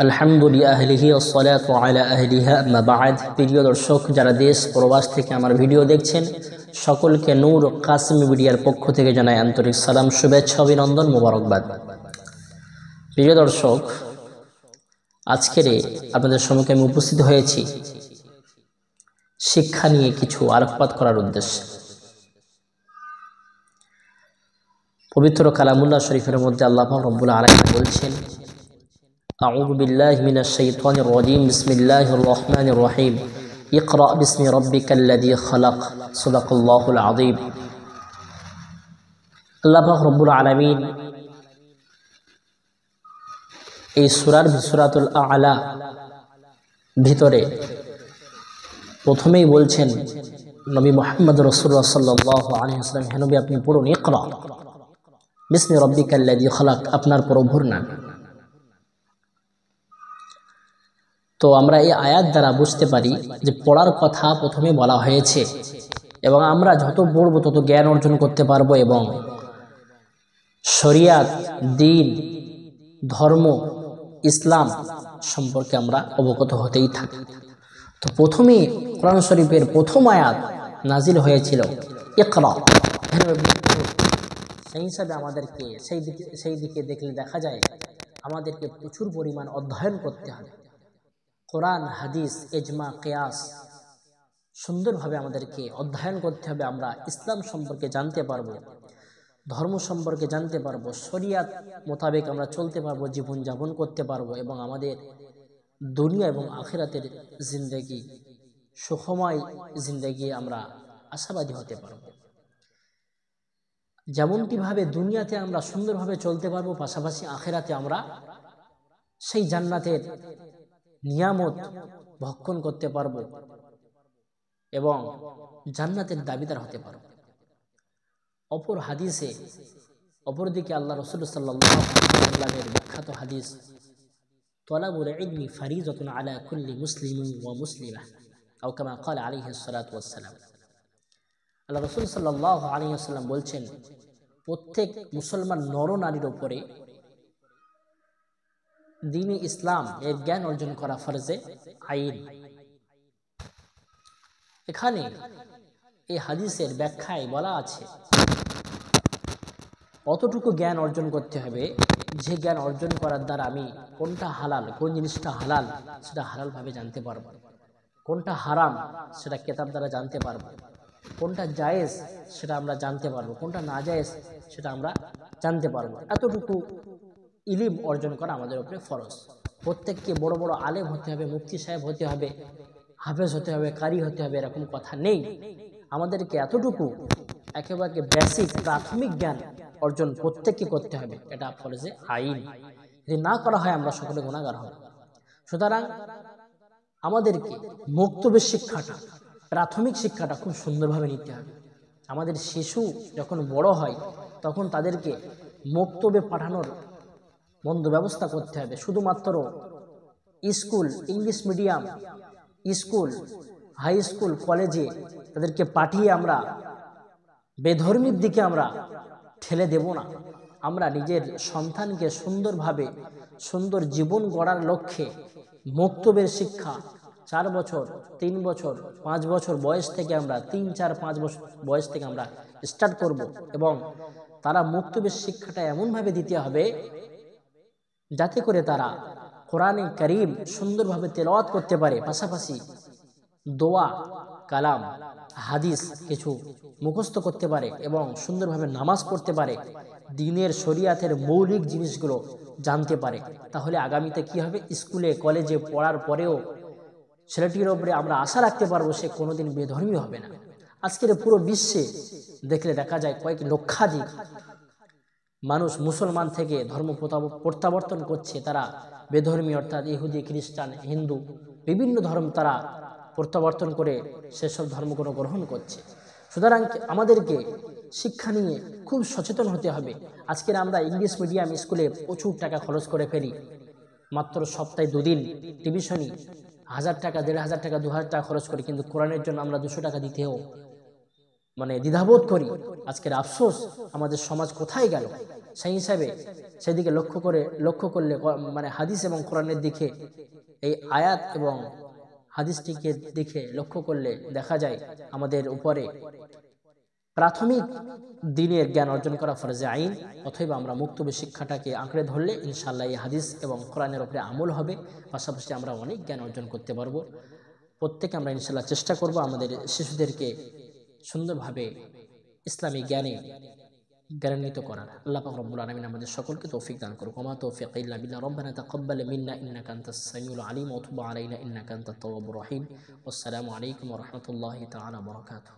আলহামদুলিল্লাহি ওয়াসসালাতু আলা আহলিহা আম্মা বা'দ। প্রিয় দর্শক, যারা দেশ প্রবাস থেকে আমার ভিডিও দেখছেন, সকলকে নূর কাসিম মিডিয়ার পক্ষ থেকে জানাই আন্তরিক সালাম, শুভেচ্ছা, অভিনন্দন, মোবারকবাদ। প্রিয় দর্শক, আজকের আপনাদের সম্মুখে আমি উপস্থিত হয়েছি শিক্ষা নিয়ে কিছু আলোকপাত করার উদ্দেশ্যে। পবিত্র কালামুল্লাহ শরীফের মধ্যে আল্লাহ পাক রব্বুল আলামিন বলছেন, আউযু বিল্লাহি মিনাশ শাইতানির রাজীম, বিসমিল্লাহির রহমানির রহিম, ইকরা বিসমি রাব্বিকাল্লাযী খালাক, সাদাকাল্লাহুল আযীম। আল্লাহ পাক রব্বুল আলামিন এই সূরাতুল আ'লা ভিতরে প্রথমেই বলছেন, নবী মুহাম্মদ রাসূলুল্লাহ সাল্লাল্লাহু আলাইহি ওয়াসাল্লাম, হে নবী, আপনি পড়ুন ইকরা বিসমি রাব্বিকাল্লাযী খালাক, আপনার প্রভুর নাম। তো আমরা এই আয়াত দ্বারা বুঝতে পারি যে পড়ার কথা প্রথমে বলা হয়েছে, এবং আমরা যত পড়ব তত জ্ঞান অর্জন করতে পারবো এবং শরিয়াত, দ্বীন, ধর্ম, ইসলাম সম্পর্কে আমরা অবগত হতেই থাকি। তো প্রথমে কোরআন শরীফের প্রথম আয়াত নাজিল হয়েছিল ইকরা। সেই হিসাবে আমাদেরকে সেই দিকে দেখলে দেখা যায় আমাদেরকে প্রচুর পরিমাণ অধ্যয়ন করতে হবে। কোরআন, হাদিস, ইজমা, কিয়াস সুন্দরভাবে আমাদেরকে অধ্যয়ন করতে হবে। আমরা ইসলাম সম্পর্কে জানতে পারবো, ধর্ম সম্পর্কে জানতে পারবো, শরিয়াত মোতাবেক আমরা চলতে পারবো, জীবন যাপন করতে পারবো, এবং আমাদের দুনিয়া এবং আখিরাতের জিন্দেগি, সুখময় জিন্দেগি আমরা আশাবাদী হতে পারবো। যেমনটিভাবে দুনিয়াতে আমরা সুন্দরভাবে চলতে পারবো, পাশাপাশি আখিরাতে আমরা সেই জান্নাতের নিয়ামত ভক্ষণ করতে পারবো এবং জান্নাতের দাবিদার হতে পারবো। অপর হাদিসে অপরদিকে আল্লাহ রাসূল সাল্লাল্লাহু আলাইহি ওয়াসাল্লামের বিখ্যাত হাদিস, তলাবুল ইলমি ফারিজাতুন আলা কুল্লি মুসলিমিন ওয়া মুসলিমাহ, আও কামা ক্বালা আলাইহিস সালাতু ওয়াস সালাম। আল্লাহ রাসূল সাল্লাল্লাহু আলাইহি ওয়াসাল্লাম বলছেন, প্রত্যেক মুসলমান নর নারীর উপরে দ্বীন ইসলাম এর জ্ঞান অর্জন করা ফরজে আইন। এখানে এই হাদিসের ব্যাখ্যায় বলা আছে অতটুকু জ্ঞান অর্জন করতে হবে যে জ্ঞান অর্জন করার দ্বারা আমি কোনটা হালাল, কোন জিনিসটা হালাল সেটা হালালভাবে জানতে পারবো, কোনটা হারাম সেটা কিতাব দ্বারা জানতে পারবো, কোনটা জায়েজ সেটা আমরা জানতে পারবো, কোনটা না জায়েজ সেটা আমরা জানতে পারবো। এতটুকু ইলম অর্জন করা আমাদের উপরে ফরজ। প্রত্যেককে বড় বড় আলেম হতে হবে, মুফতি সাহেব হতে হবে, হাফেজ হতে হবে, কারি হতে হবে, এরকম কথা নেই। আমাদেরকে এতটুকু একেবারে বেসিক প্রাথমিক জ্ঞান অর্জন প্রত্যেককে করতে হবে, এটা ফরজে আইন। যদি না করা হয় আমরা সকলে গুনাহগার হব। সুতরাং আমাদেরকে মক্তবের শিক্ষাটা, প্রাথমিক শিক্ষাটা খুব সুন্দরভাবে নিতে হবে। আমাদের শিশু যখন বড় হয় তখন তাদেরকে মক্তবে পাঠানোর বন্দোবস্ত করতে হবে। শুধুমাত্র school, English medium school, high school, কলেজে তাদেরকে পাঠিয়ে আমরা বেধর্মীর দিকে আমরা ঠেলে দেব না। আমরা নিজের সন্তানকে সুন্দরভাবে সুন্দর জীবন গড়ার লক্ষ্যে মক্তবের শিক্ষা 4 বছর, 3 বছর, 5 বছর বয়স থেকে আমরা 3, 4, 5 বছর বয়স থেকে আমরা স্টার্ট করব, এবং তারা মক্তবের শিক্ষাটা এমনভাবে দিতে হবে যাতে করে তারা কোরআনে কারীম সুন্দরভাবে তেলাওয়াত করতে পারে, পাশাপাশি দোয়া, কালাম, হাদিস কিছু মুখস্থ করতে পারে এবং সুন্দরভাবে নামাজ পড়তে পারে, দ্বীনের শরিয়াতের মৌলিক জিনিসগুলো জানতে পারে। তাহলে আগামীতে কি হবে, স্কুলে কলেজে পড়ার পরেও ছেলেটির উপরে আমরা আশা রাখতে পারবো সে কোনোদিন বেধর্মী হবে না। আজকের পুরো বিশ্বে দেখলে দেখা যায় কয়েক লক্ষাধিক মানুষ মুসলমান থেকে ধর্ম প্রত্যাবর্তন করছে। তারা বেধর্মী, অর্থাৎ ইহুদি, খ্রিস্টান, হিন্দু বিভিন্ন ধর্ম তারা প্রত্যাবর্তন করে সেসব ধর্মগুলো গ্রহণ করছে। সুতরাং আমাদেরকে শিক্ষা নিয়ে খুব সচেতন হতে হবে। আজকের আমরা ইংলিশ মিডিয়াম স্কুলে প্রচুর টাকা খরচ করে ফেলি, মাত্র সপ্তাহে 2 দিন টিউশনি 1000 টাকা, 1500 টাকা, 2000 টাকা খরচ করি, কিন্তু কোরআনের জন্য আমরা 200 টাকা দিতেও দ্বিধাবোধ করি। আজকের আফসোস, আমাদের সমাজ কোথায় গেল? সেই হিসাবে সেদিকে লক্ষ্য করলে মানে হাদিস এবং কোরআনের দিকে এই আয়াত এবং হাদিসটিকে দেখে লক্ষ্য করলে দেখা যায় আমাদের উপরে প্রাথমিক দিনের জ্ঞান অর্জন করা ফরজে আইন। অথবা আমরা মুক্তবে শিক্ষাটাকে আঁকড়ে ধরলে ইনশাআল্লাহ এই হাদিস এবং কোরআনের উপরে আমল হবে, পাশাপাশি আমরা অনেক জ্ঞান অর্জন করতে পারবো। প্রত্যেকে আমরা ইনশাআল্লাহ চেষ্টা করব আমাদের শিশুদেরকে সুন্দরভাবে ইসলামী জ্ঞানে জ্ঞানান্বিত করার। আল্লাহ পাক রব্বুল আলামিন আমাদের সকলকে তৌফিক দান করুক। ওয়া মা তৌফিক ইল্লা বিল্লাহ। রব্বানা তাকাব্বাল মিন্না ইন্নাকা আনতাস সামিউল আলিম ওয়া তুব আলাইনা ইন্নাকা আনতাত তাওয়াবুর রহিম। ওয়াসসালামু আলাইকুম ওয়া রাহমাতুল্লাহি তাআলা ওয়া বারাকাতুহু।